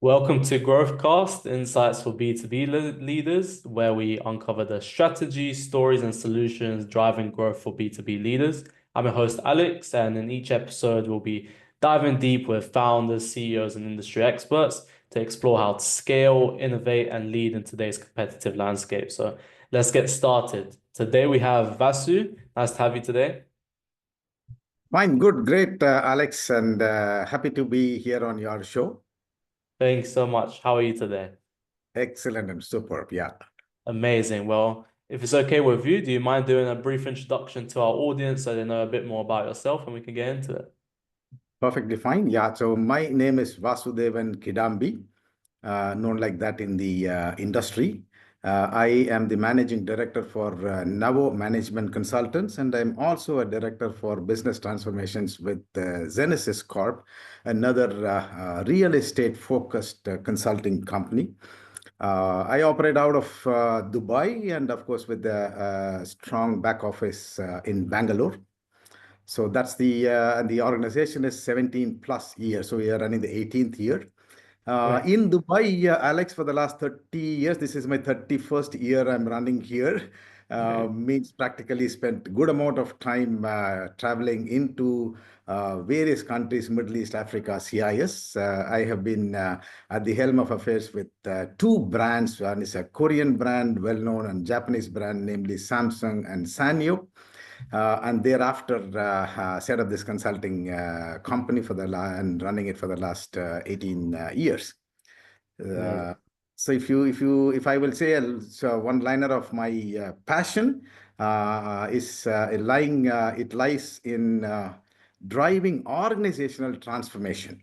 Welcome to Growthcast, Insights for B2B leaders, where we uncover the strategies, stories, and solutions driving growth for B2B leaders. I'm your host, Alex, and in each episode, we'll be diving deep with founders, CEOs, and industry experts to explore how to scale, innovate, and lead in today's competitive landscape. So let's get started. Today, we have Vasu. Nice to have you today. Fine, good, great, Alex, and happy to be here on your show. Thanks so much. How are you today? Excellent and superb. Yeah. Amazing. Well, if it's okay with you, do you mind doing a brief introduction to our audience so they know a bit more about yourself and we can get into it? Perfectly fine. Yeah. So my name is Vaasudevan Kidambi, known like that in the industry. I am the managing director for Navo Management Consultants, and I'm also a director for business transformations with Genesis Corp, another real estate focused consulting company. I operate out of Dubai and, of course, with a strong back office in Bangalore. So that's the organization is 17 plus years. So we are running the 18th year. Great. In Dubai, Alex, for the last 30 years, this is my 31st year I'm running here. Great. Means practically spent good amount of time traveling into various countries, Middle East, Africa, CIS. I have been at the helm of affairs with two brands. One is a Korean brand, well-known, and Japanese brand, namely Samsung and Sanyo. And thereafter set up this consulting company and running it for the last 18 years. Amazing. So if I will say so one liner of my passion is it lies in driving organizational transformation.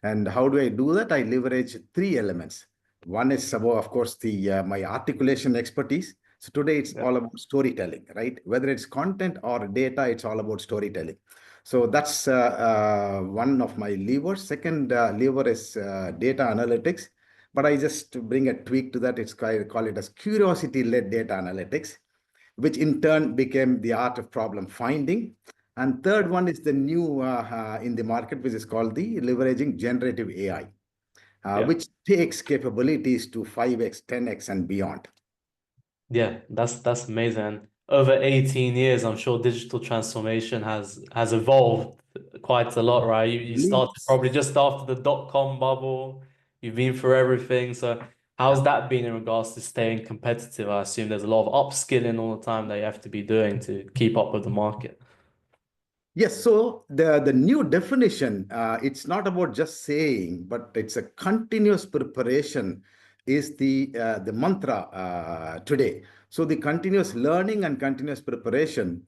And how do I do that? I leverage three elements. One is about, of course, the my articulation expertise. So today it's Yeah. all about storytelling, right? Whether it's content or data, it's all about storytelling. So that's one of my levers. Second lever is data analytics, but I just bring a tweak to that. I call it as curiosity-led data analytics, which in turn became the art of problem finding. And third one is the new in the market, which is called the leveraging generative AI, Yeah. which takes capabilities to 5x, 10x, and beyond. Yeah, that's amazing. And over 18 years, I'm sure digital transformation has evolved quite a lot, right? You started Leaps. probably just after the dot-com bubble. You've been through everything. So how's that been in regards to staying competitive? I assume there's a lot of upskilling all the time that you have to be doing to keep up with the market. Yes, so the new definition, it's not about just saying, but it's a continuous preparation is the mantra today. So the continuous learning and continuous preparation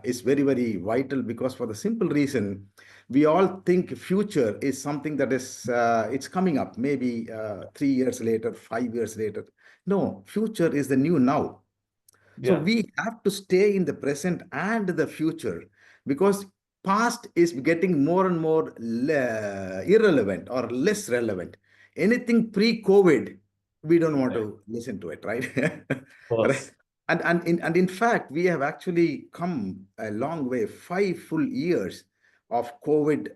is very, very vital because for the simple reason, we all think future is something that is it's coming up maybe 3 years later, 5 years later. No, future is the new now. So Yeah. we have to stay in the present and the future because past is getting more and more irrelevant or less relevant. Anything pre-COVID, we don't want Right. to listen to it, right? Of Right. course. And in fact, we have actually come a long way, 5 full years of COVID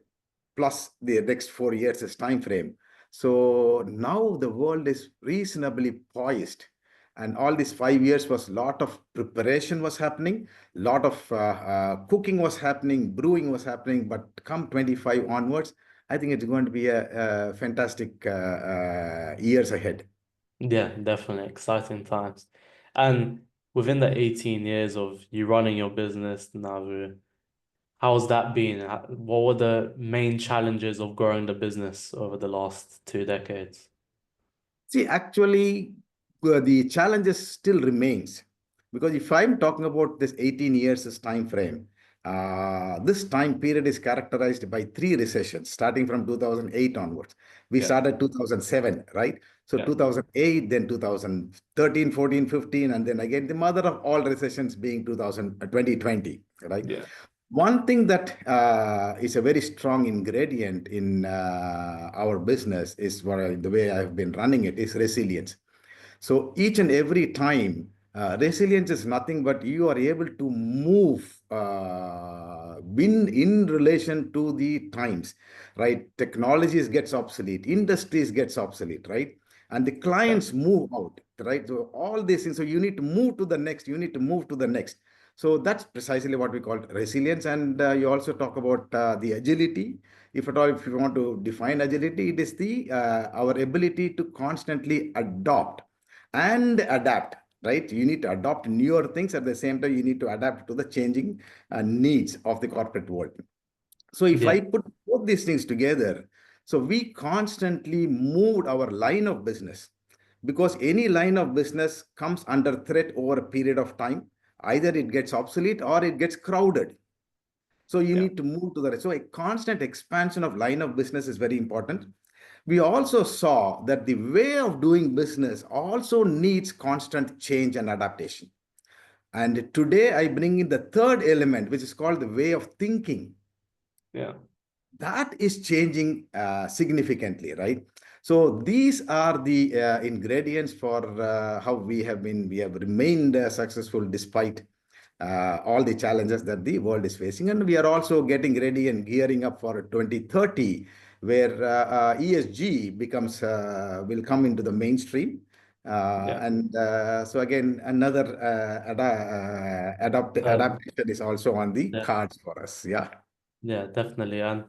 plus the next 4 years is time frame. So now the world is reasonably poised, and all these 5 years was a lot of preparation was happening, lot of cooking was happening, brewing was happening. But come 25 onwards, I think it's going to be a fantastic years ahead. Yeah, definitely. Exciting times. And within the 18 years of you running your business, Navu, how's that been? What were the main challenges of growing the business over the last 2 decades? See, actually, the challenges still remains because if I'm talking about this 18 years as time frame, this time period is characterized by three recessions starting from 2008 onwards. We Yeah, started 2007, right? So yeah, 2008, then 2013, 14, 15, and then again the mother of all recessions being 2020, right? yeah, One thing that is a very strong ingredient in our business is the way I've been running it is resilience. So each and every time, resilience is nothing but you are able to move in relation to the times, right? Technologies gets obsolete, industries gets obsolete, right? And the Yeah. clients move out, right? So all these things, so you need to move to the next, you need to move to the next. So that's precisely what we call resilience. And you also talk about the agility. If at all, if you want to define agility, it is the our ability to constantly adopt and adapt, right? You need to adopt newer things. At the same time, you need to adapt to the changing needs of the corporate world. So if Yeah. I put both these things together, so we constantly moved our line of business, because any line of business comes under threat over a period of time. Either it gets obsolete or it gets crowded. So you Yeah. need to move to the rest. So a constant expansion of line of business is very important. We also saw that the way of doing business also needs constant change and adaptation. And today I bring in the third element, which is called the way of thinking. Yeah. That is changing significantly, right? So these are the ingredients for how we have remained successful despite all the challenges that the world is facing. And we are also getting ready and gearing up for 2030, where ESG becomes will come into the mainstream. Yeah. So again, another Um, adaptation is also on the yeah. cards for us. Yeah. Yeah, definitely. And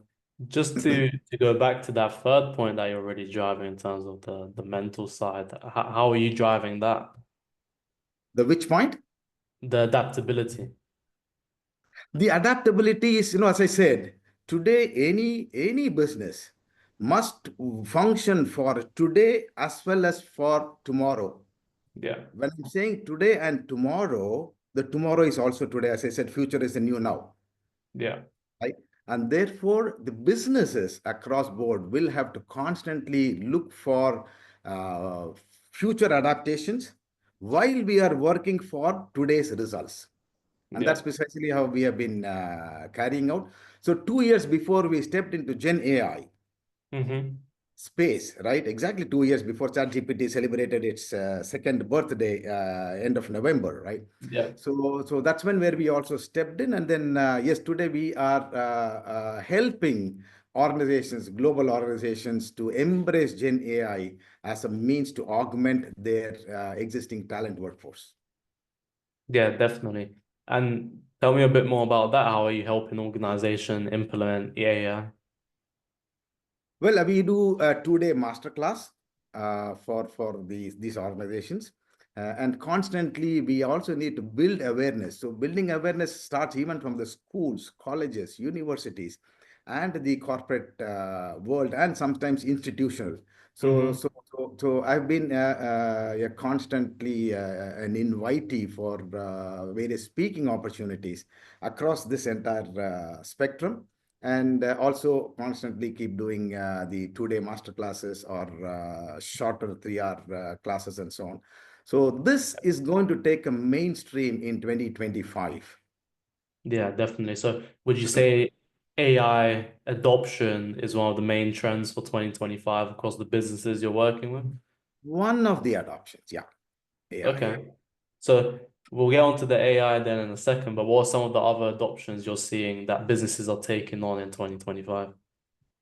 just to go back to that third point that you're already driving in terms of the mental side, how are you driving that? The which point? The adaptability. The adaptability is, as I said, today any business must function for today as well as for tomorrow. Yeah. When I'm saying today and tomorrow, the tomorrow is also today. As I said, future is the new now, Yeah. right? And therefore, the businesses across board will have to constantly look for uh, future adaptations while we are working for today's results. And Yeah. that's precisely how we have been carrying out. So 2 years before we stepped into Gen AI Mm-hmm. space, right? Exactly 2 years before ChatGPT celebrated its second birthday, end of November, right? Yeah. So that's when where we also stepped in. And then, yes, today we are helping organizations, global organizations to embrace Gen AI as a means to augment their existing talent workforce. Yeah, definitely. And tell me a bit more about that. How are you helping organization implement AI? Well, we do a 2-day masterclass for these organizations. And constantly, we also need to build awareness. So building awareness starts even from the schools, colleges, universities, and the corporate world, and sometimes institutional. So, Mm-hmm. so, so I've been constantly an invitee for various speaking opportunities across this entire spectrum, and also constantly keep doing the 2-day master classes or shorter 3-hour classes and so on. So this is going to take a mainstream in 2025. Yeah, definitely. So would you say AI adoption is one of the main trends for 2025 across the businesses you're working with? One of the adoptions, yeah, AI. Okay. So we'll get onto the AI then in a second, but what are some of the other adoptions you're seeing that businesses are taking on in 2025?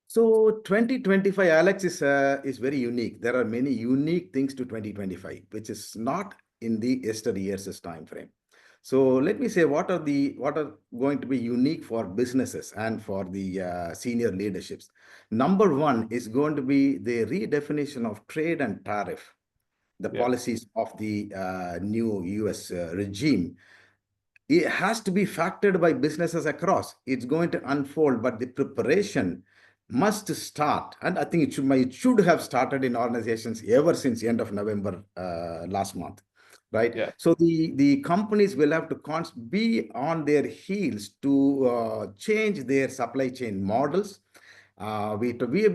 So 2025, Alex, is very unique. There are many unique things to 2025, which is not in the yesteryear's time frame. So let me say what are going to be unique for businesses and for the senior leaderships. Number one is going to be the redefinition of trade and tariff, the Yeah. policies of the new US regime. It has to be factored by businesses across. It's going to unfold, but the preparation must start. And I think it should have started in organizations ever since the end of November last month, right? Yeah. So the companies will have to be on their heels to change their supply chain models. We have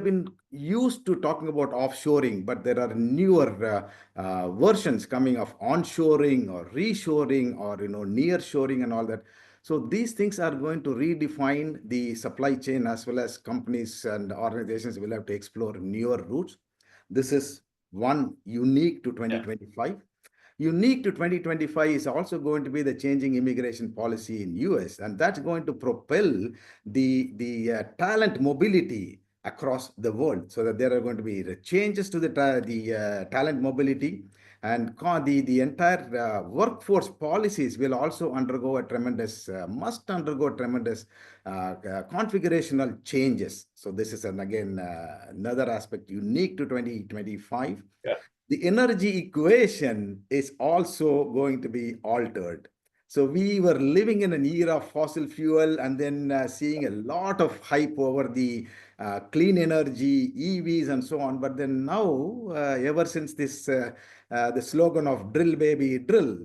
been used to talking about offshoring, but there are newer versions coming of onshoring or reshoring or nearshoring and all that. So these things are going to redefine the supply chain, as well as companies and organizations will have to explore newer routes. This is one unique to Yeah. 2025. Unique to 2025 is also going to be the changing immigration policy in US, and that's going to propel the talent mobility across the world, so that there are going to be the changes to the talent mobility, and the entire workforce policies will also undergo a tremendous must undergo tremendous configurational changes. So this is again another aspect unique to 2025. Yeah. The energy equation is also going to be altered. So we were living in an era of fossil fuel, and then seeing a lot of hype over the clean energy, EVs, and so on. But then now, ever since this, the slogan of drill, baby, drill,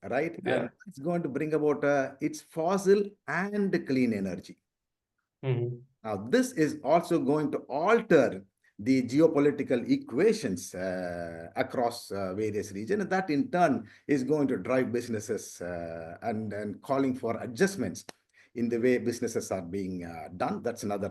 right? Yeah. And it's going to bring about it's fossil and clean energy. Hmm. Now, this is also going to alter the geopolitical equations across various regions. And that in turn is going to drive businesses and calling for adjustments in the way businesses are being done. That's another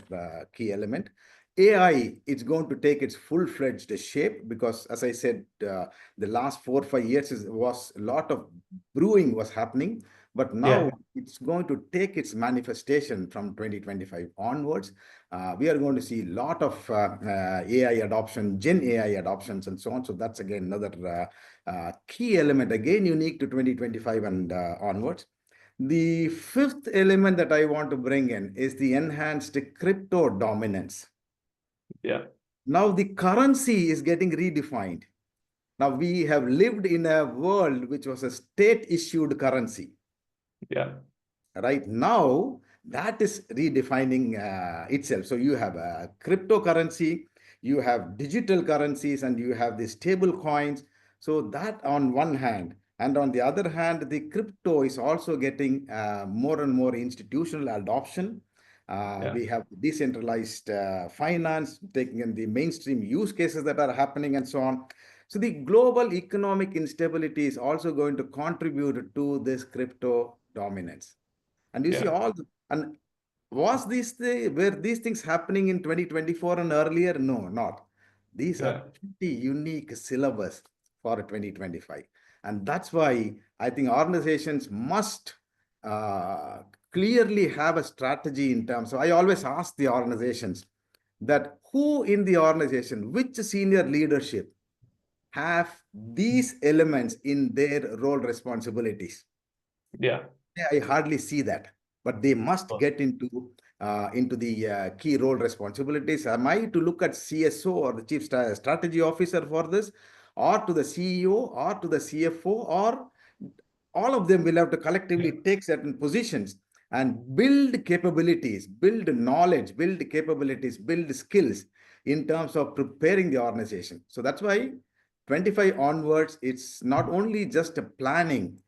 key element. AI is going to take its full-fledged shape because, as I said, the last 4 or 5 years was a lot of brewing was happening, but now Yeah. it's going to take its manifestation from 2025 onwards. We are going to see a lot of AI adoption, Gen AI adoptions, and so on. So that's again another key element, again unique to 2025 and onwards. The fifth element that I want to bring in is the enhanced crypto dominance. Yeah. Now the currency is getting redefined. Now we have lived in a world which was a state issued currency. Yeah. Right now, that is redefining itself. So you have a cryptocurrency, you have digital currencies, and you have the stable coins. So that on one hand, and on the other hand, the crypto is also getting more and more institutional adoption. Yeah. We have decentralized finance taking in the mainstream use cases that are happening and so on. So the global economic instability is also going to contribute to this crypto dominance. And you see Yeah. all and were these things happening in 2024 and earlier? No, not. These are Yeah. pretty unique syllabus for 2025. And that's why I think organizations must uh, clearly have a strategy in terms of, I always ask the organizations that who in the organization, which senior leadership have these elements in their role responsibilities. Yeah. I hardly see that, but they must get into the key role responsibilities. Am I to look at CSO or the Chief Strategy Officer for this, or to the CEO, or to the CFO, or all of them will have to Yeah. collectively take certain positions and build capabilities, build knowledge, build capabilities, build skills in terms of preparing the organization. So that's why 25 onwards, it's not only just a planning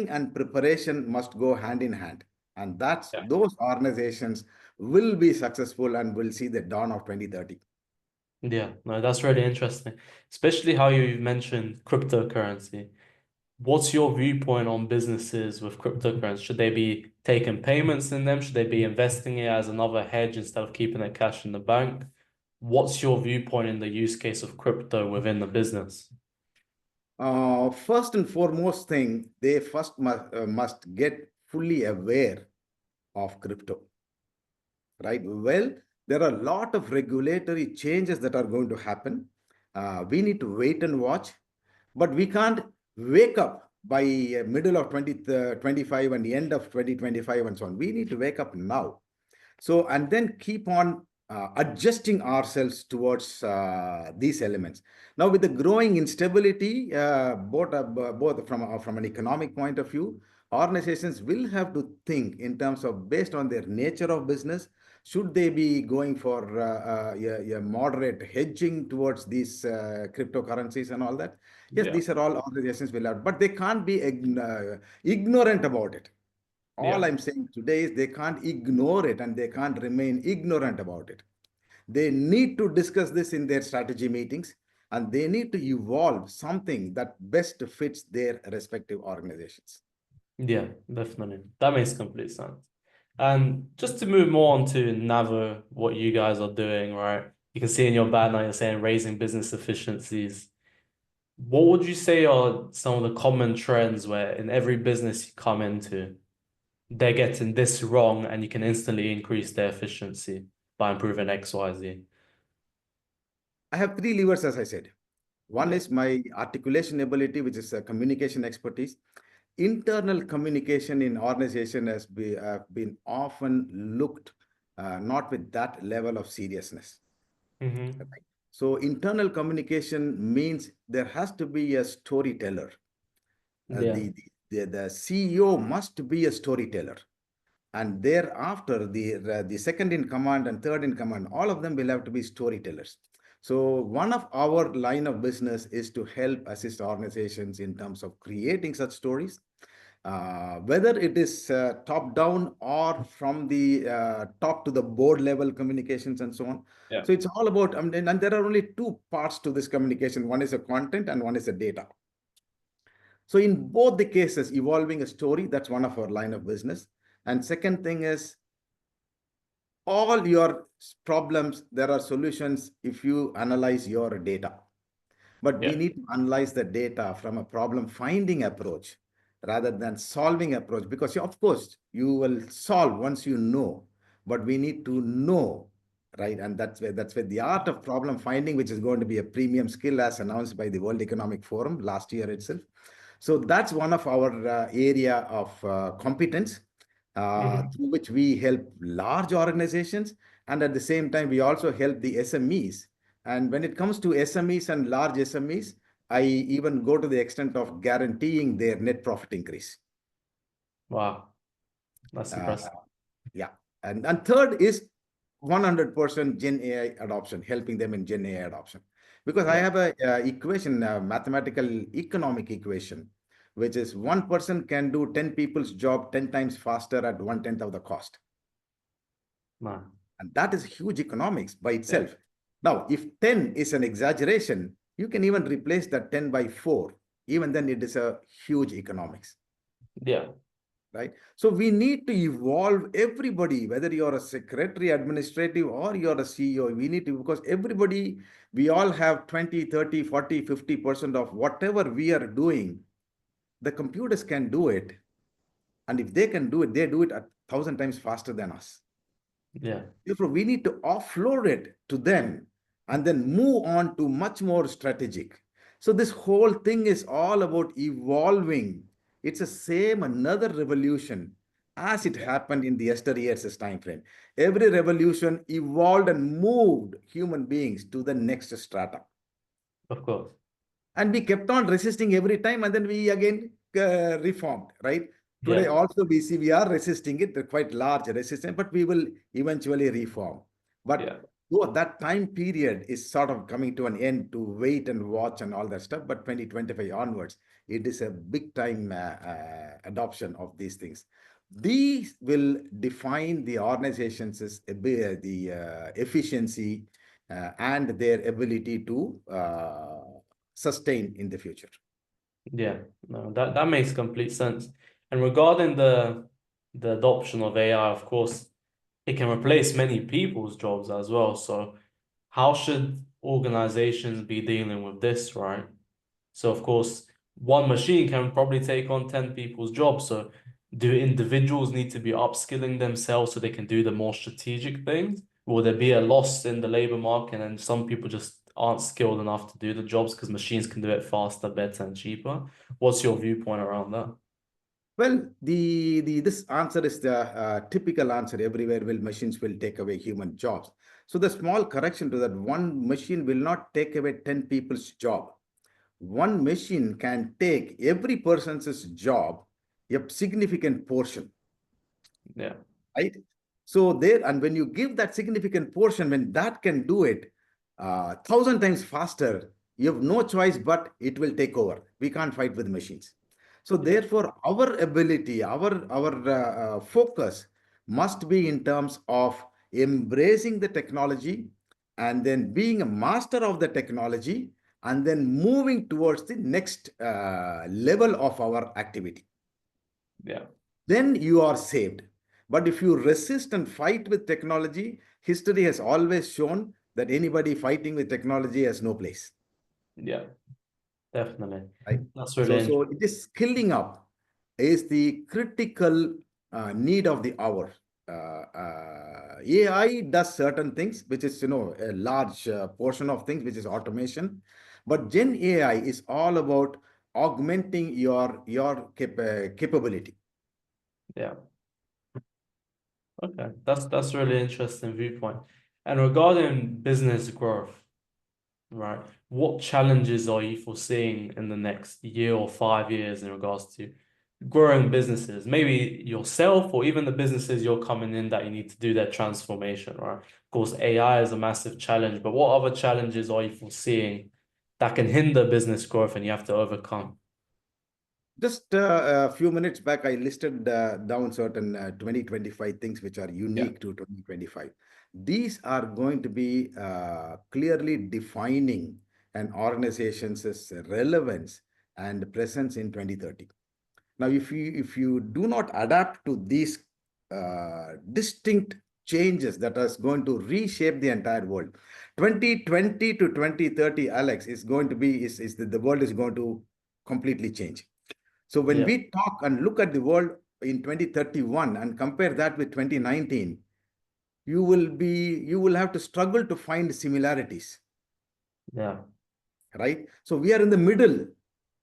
and preparation must go hand in hand. And that's Yeah. those organizations will be successful and will see the dawn of 2030. Yeah. No, that's really interesting, especially how you mentioned cryptocurrency. What's your viewpoint on businesses with cryptocurrency? Should they be taking payments in them? Should they be investing it as another hedge instead of keeping it cash in the bank? What's your viewpoint in the use case of crypto within the business? First and foremost thing, they first must get fully aware of crypto, right? Well, there are a lot of regulatory changes that are going to happen. We need to wait and watch, but we can't wake up by middle of 2025 and the end of 2025 and so on. We need to wake up now. So, and then keep on adjusting ourselves towards these elements. Now, with the growing instability, both from an economic point of view, organizations will have to think in terms of based on their nature of business. Should they be going for a moderate hedging towards these cryptocurrencies and all that? Yes, Yeah. these are all organizations will have, but they can't be ignorant about it. All Yeah. I'm saying today is they can't ignore it and they can't remain ignorant about it. They need to discuss this in their strategy meetings and they need to evolve something that best fits their respective organizations. Yeah, definitely. That makes complete sense. And just to move more on to Navo, what you guys are doing, right? You can see in your banner, you're saying raising business efficiencies. What would you say are some of the common trends where in every business you come into, they're getting this wrong and you can instantly increase their efficiency by improving X, Y, Z? I have three levers, as I said. One Yeah. is my articulation ability, which is a communication expertise. Internal communication in organization been often looked not with that level of seriousness. Mm-hmm. Right? So internal communication means there has to be a storyteller. Uh, Yeah. the, the CEO must be a storyteller. And thereafter, the second in command and third in command, all of them will have to be storytellers. So one of our line of business is to help assist organizations in terms of creating such stories, whether it is top down or from the top to the board level communications and so on. Yeah. So it's all about, and there are only two parts to this communication. One is the content and one is the data. So in both the cases, evolving a story, that's one of our line of business. And second thing is all your problems, there are solutions if you analyze your data. But we Yeah. need to analyze the data from a problem finding approach rather than solving approach, because of course you will solve once you know, but we need to know, right? And that's where the art of problem finding, which is going to be a premium skill as announced by the World Economic Forum last year itself. So that's one of our area of competence Mm-hmm. through which we help large organizations, and at the same time we also help the SMEs. And when it comes to SMEs and large SMEs, I even go to the extent of guaranteeing their net profit increase. Wow. That's Uh, impressive. yeah. And third is 100% Gen AI adoption, helping them in Gen AI adoption. Because I Yeah. have a equation, a mathematical economic equation, which is one person can do 10 people's job 10 times faster at 1/10 of the cost. Man. And that is huge economics by Yeah. itself. Now, if 10 is an exaggeration, you can even replace that 10 by 4. Even then, it is a huge economics, Yeah. right? So we need to evolve everybody, whether you're a secretary, administrative, or you're a CEO, we need to, because everybody, we all have 20, 30, 40, 50% of whatever we are doing. The computers can do it. And if they can do it, they do it 1,000 times faster than us. Yeah. Therefore, we need to offload it to them and then move on to much more strategic. So this whole thing is all about evolving. It's the same another revolution as it Yeah. happened in the yesteryear's time frame. Every revolution evolved and moved human beings to the next strata. Of course. And we kept on resisting every time, and then we again reformed, right? Today Yeah. also we see we are resisting it, quite large resistance, but we will eventually reform. But Yeah. though that time period is sort of coming to an end, to wait and watch and all that stuff, but 2025 onwards, it is a big time adoption of these things. These will define the organization's the efficiency and their ability to sustain in the future. Yeah. No, that makes complete sense. And regarding the adoption of AI, of course, it can replace many people's jobs as well. So how should organizations be dealing with this, right? So of course, one machine can probably take on 10 people's jobs. So do individuals need to be upskilling themselves so they can do the more strategic things? Will there be a loss in the labor market and some people just aren't skilled enough to do the jobs because machines can do it faster, better, and cheaper? What's your viewpoint around that? Well, the this answer is the typical answer everywhere. Will machines will take away human jobs? So the small correction to that: one machine will not take away 10 people's job. One machine can take every person's job, a significant portion, Yeah, right? So there, and when you give that significant portion, when that can do it 1,000 times faster, you have no choice, but it will take over. We can't fight with machines. So yeah, therefore, our ability, our focus must be in terms of embracing the technology and then being a master of the technology and then moving towards the next level of our activity. yeah, Then you are saved. But if you resist and fight with technology, history has always shown that anybody fighting with technology has no place. yeah. Definitely. right? That's So, really so interesting. it is skilling up is the critical need of the hour. AI does certain things, which is a large portion of things, which is automation, but Gen AI is all about augmenting your capability. Yeah. Okay. That's really interesting viewpoint. And regarding business growth, right? What challenges are you foreseeing in the next year or 5 years in regards to growing businesses? Maybe yourself or even the businesses you're coming in that you need to do that transformation, right? Of course, AI is a massive challenge, but what other challenges are you foreseeing that can hinder business growth and you have to overcome? Just a few minutes back, I listed down certain 2025 things which are Yeah. unique to 2025. These are going to be clearly defining an organization's relevance and presence in 2030. Now, if you do not adapt to these distinct changes that are going to reshape the entire world, 2020 to 2030, Alex, is going to be is the world is going to completely change. So when Yeah. we talk and look at the world in 2031 and compare that with 2019, you will have to struggle to find similarities, Yeah. right? So we are in the middle,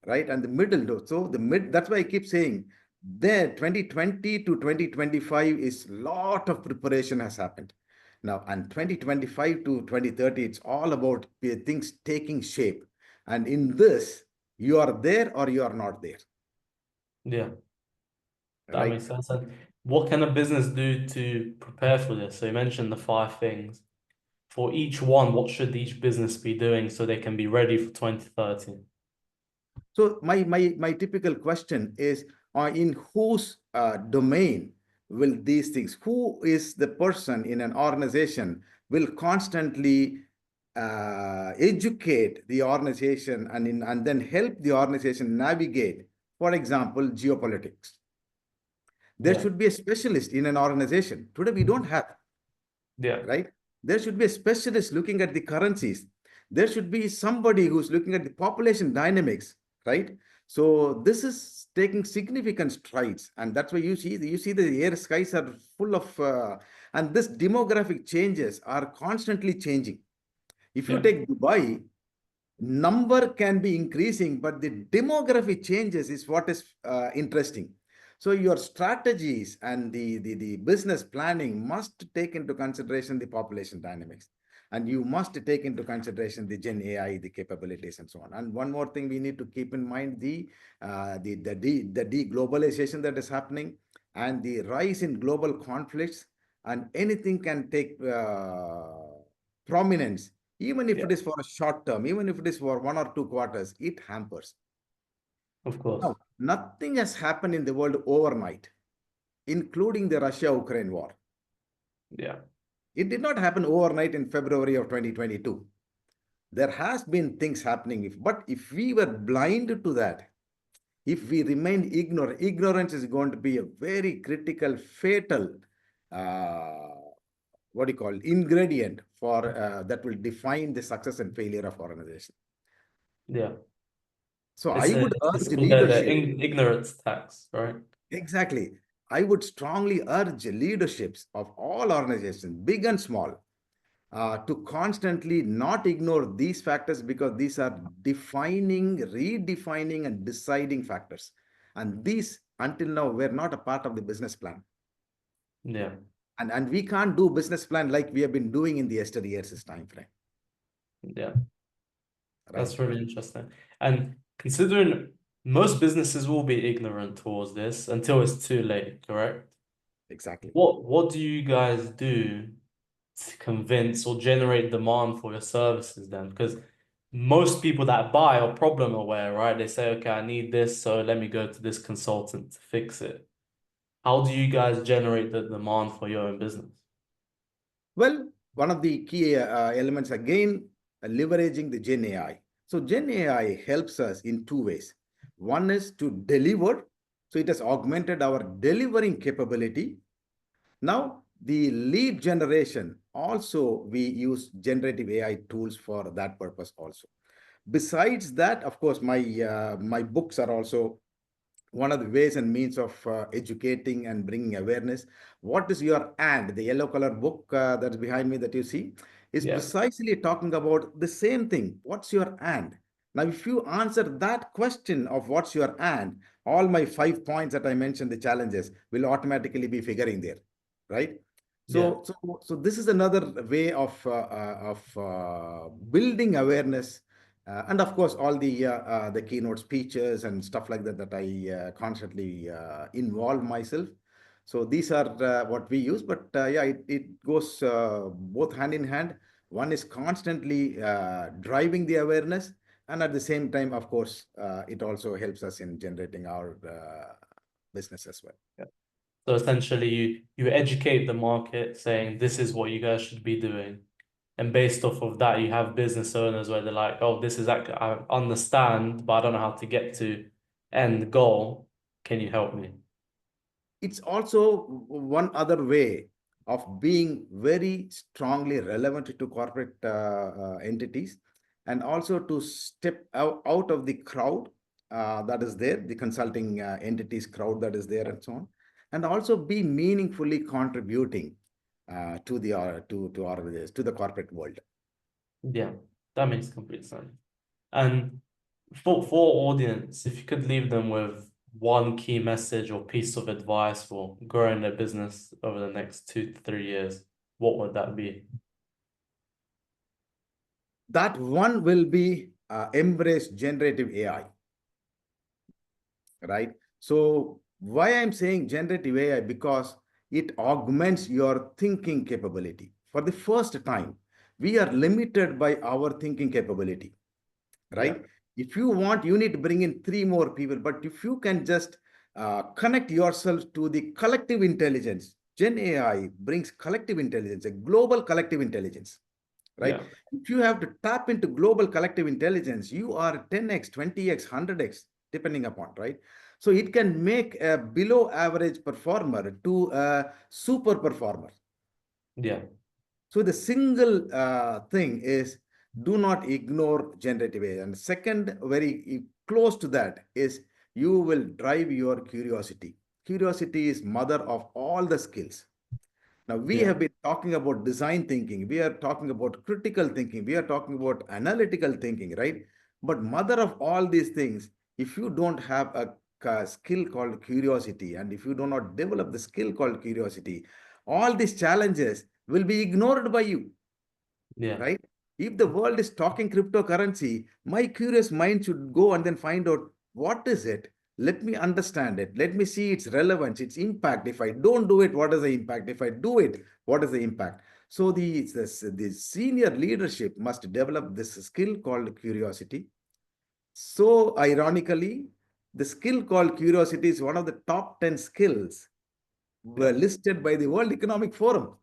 right? And the middle, so that's why I keep saying there 2020 to 2025 is lot of preparation has happened. Now, and 2025 to 2030, it's all about things taking shape. And in this, you are there or you are not there, Yeah. That right? makes sense. And what can a business do to prepare for this? So you mentioned the five things. For each one, what should each business be doing so they can be ready for 2030? So my typical question is, in whose domain will these things? Who is the person in an organization will constantly educate the organization and then help the organization navigate, for example, geopolitics. There Yeah. should be a specialist in an organization. Today we don't have, Yeah. right? There should be a specialist looking at the currencies. There should be somebody who's looking at the population dynamics, right? So this is taking significant strides, and that's why you see the air skies are full of, and this demographic changes are constantly changing. If you Yeah. take Dubai, number can be increasing, but the demography changes is what is interesting. So your strategies and the business planning must take into consideration the population dynamics. And you must take into consideration the Gen AI, the capabilities, and so on. And one more thing we need to keep in mind, the deglobalization that is happening and the rise in global conflicts, and anything can take prominence, even if Yeah. it is for a short term, even if it is for 1 or 2 quarters, it hampers. Of course. Now, nothing has happened in the world overnight, including the Russia-Ukraine war. Yeah. It did not happen overnight in February of 2022. There has been things happening, but if we were blind to that, if we remain ignorant, ignorance is going to be a very critical, fatal, uh, what do you call, ingredient for that will define the success and failure of organization. Yeah. So I would It's urge called the leadership, ignorance tax, right? exactly. I would strongly urge leaderships of all organizations, big and small, to constantly not ignore these factors, because these are defining, redefining, and deciding factors. And these, until now, were not a part of the business plan. Yeah. And we can't do business plan like we have been doing in the yesteryear's time frame, Yeah. right? That's really interesting. And considering most businesses will be ignorant towards this until it's too late, correct? Exactly. What do you guys do to convince or generate demand for your services then? Because most people that buy are problem aware, right? They say, okay, I need this, so let me go to this consultant to fix it. How do you guys generate the demand for your own business? Well, one of the key elements again, leveraging the Gen AI. So Gen AI helps us in two ways. One is to deliver. So it has augmented our delivering capability. Now, the lead generation, also we use generative AI tools for that purpose also. Besides that, of course, my books are also one of the ways and means of educating and bringing awareness. What is your and? The yellow color book that's behind me that you see is Yeah. precisely talking about the same thing. What's your and? Now, if you answer that question of what's your and, all my 5 points that I mentioned, the challenges will automatically be figuring there, right? Yeah. So this is another way of building awareness, and of course, all the keynote speeches and stuff like that that I constantly involve myself. So these are what we use, but yeah, it goes both hand in hand. One is constantly driving the awareness, and at the same time, of course, it also helps us in generating our business as well. Yeah. So essentially, you educate the market saying this is what you guys should be doing. And based off of that, you have business owners where they're like, oh, this is actually, I understand, but I don't know how to get to end goal. Can you help me? It's also one other way of being very strongly relevant to corporate entities, and also to step out of the crowd that is there, the consulting entities crowd that is there, and so on, and also be meaningfully contributing to the to the corporate world. Yeah, that makes complete sense. And for audience, if you could leave them with one key message or piece of advice for growing their business over the next 2 to 3 years, what would that be? That one will be embrace generative AI, right? So why I'm saying generative AI? Because it augments your thinking capability. For the first time, we are limited by our thinking capability, Yeah, right? If you want, you need to bring in three more people, but if you can just connect yourself to the collective intelligence, Gen AI brings collective intelligence, a global collective intelligence, right? yeah, If you have to tap into global collective intelligence, you are 10x, 20x, 100x, depending upon, right? So it can make a below average performer to a super performer. yeah, So the single thing is do not ignore generative AI. And second, very close to that is you will drive your curiosity. Curiosity is mother of all the skills. Now, we yeah, have been talking about design thinking. We are talking about critical thinking. We are talking about analytical thinking, right? But mother of all these things, if you don't have a skill called curiosity, and if you do not develop the skill called curiosity, all these challenges will be ignored by you, yeah, right? If the world is talking cryptocurrency, my curious mind should go and then find out what is it. Let me understand it. Let me see its relevance, its impact. If I don't do it, what is the impact? If I do it, what is the impact? So the senior leadership must develop this skill called curiosity. So ironically, the skill called curiosity is one of the top 10 skills yeah. were listed by the World Economic Forum,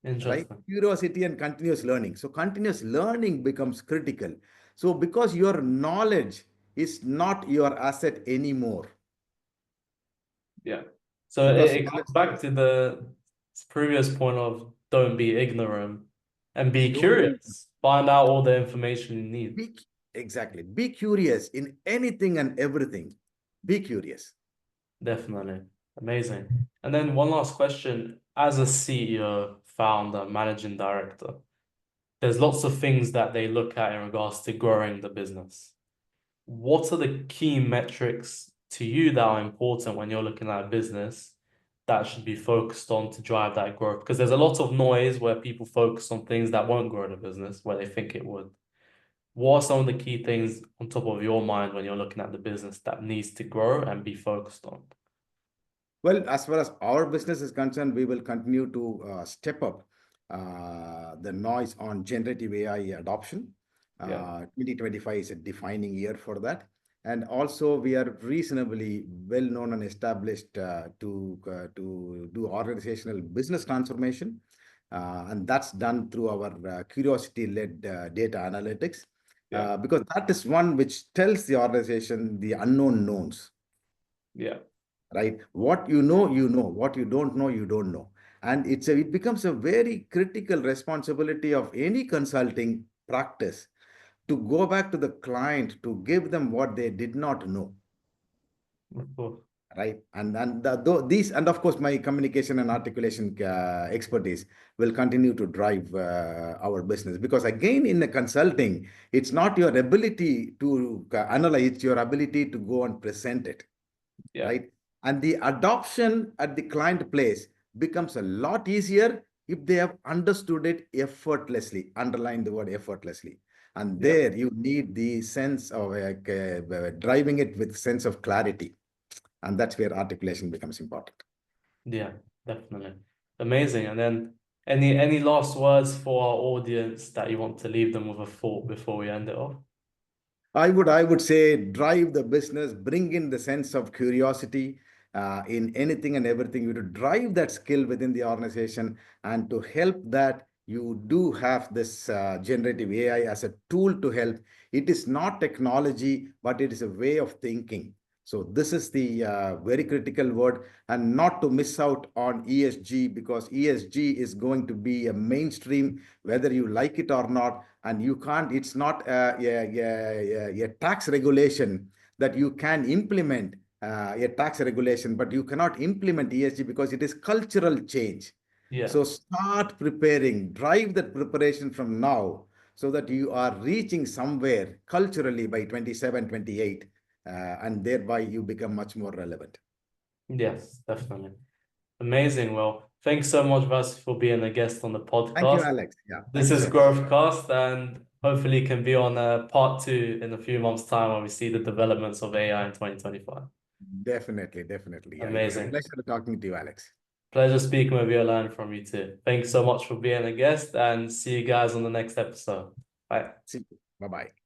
right? Interesting. Curiosity and continuous learning. So continuous learning becomes critical. So because your knowledge is not your asset anymore, Yeah. So because it comes back to the previous point of don't be ignorant and be don't be, curious. Find out all the information you need. be exactly, be curious in anything and everything. Be curious. Definitely. Amazing. And then one last question. As a CEO, founder, managing director, there's lots of things that they look at in regards to growing the business. What are the key metrics to you that are important when you're looking at a business that should be focused on to drive that growth? Because there's a lot of noise where people focus on things that won't grow the business where they think it would. What are some of the key things on top of your mind when you're looking at the business that needs to grow and be focused on? Well, as far as our business is concerned, we will continue to step up the noise on generative AI adoption. Yeah, 2025 is a defining year for that. And also, we are reasonably well known and established to do organizational business transformation. And that's done through our curiosity-led data analytics, yeah, because that is one which tells the organization the unknown knowns, yeah, right? What you know, you know. What you don't know, you don't know. And it becomes a very critical responsibility of any consulting practice to go back to the client to give them what they did not know, Of course. right? These, and of course my communication and articulation expertise will continue to drive our business, because again in the consulting, it's not your ability to analyze, it's your ability to go and present it, Yeah. right? And the adoption at the client place becomes a lot easier if they have understood it effortlessly. Underline the word effortlessly. And Yeah. there you need the sense of driving it with sense of clarity. And that's where articulation becomes important. Yeah, definitely. Amazing. And then any last words for our audience that you want to leave them with a thought before we end it off? I would say drive the business, bring in the sense of curiosity in anything and everything. You to drive that skill within the organization, and to help that you do have this generative AI as a tool to help. It is not technology, but it is a way of thinking. So this is the very critical word, and not to miss out on ESG, because ESG is going to be a mainstream, whether you like it or not. And you can't, it's not a tax regulation that you can implement, a tax regulation, but you cannot implement ESG because it is cultural change. Yeah. So start preparing, drive that preparation from now, so that you are reaching somewhere culturally by 27, 28, and thereby you become much more relevant. Yes, definitely. Amazing. Well, thanks so much, Vas, for being a guest on the Thank you, podcast. Alex. Yeah, thank This you is so much. Growthcast, and hopefully can be on part two in a few months' time when we see the developments of AI in 2025. Definitely, definitely. Yeah, it was a Amazing. pleasure talking to you, Alex. Pleasure speaking with you, learning from you too. Thanks so much for being a guest, and see you guys on the next episode. Bye. See you. Bye-bye.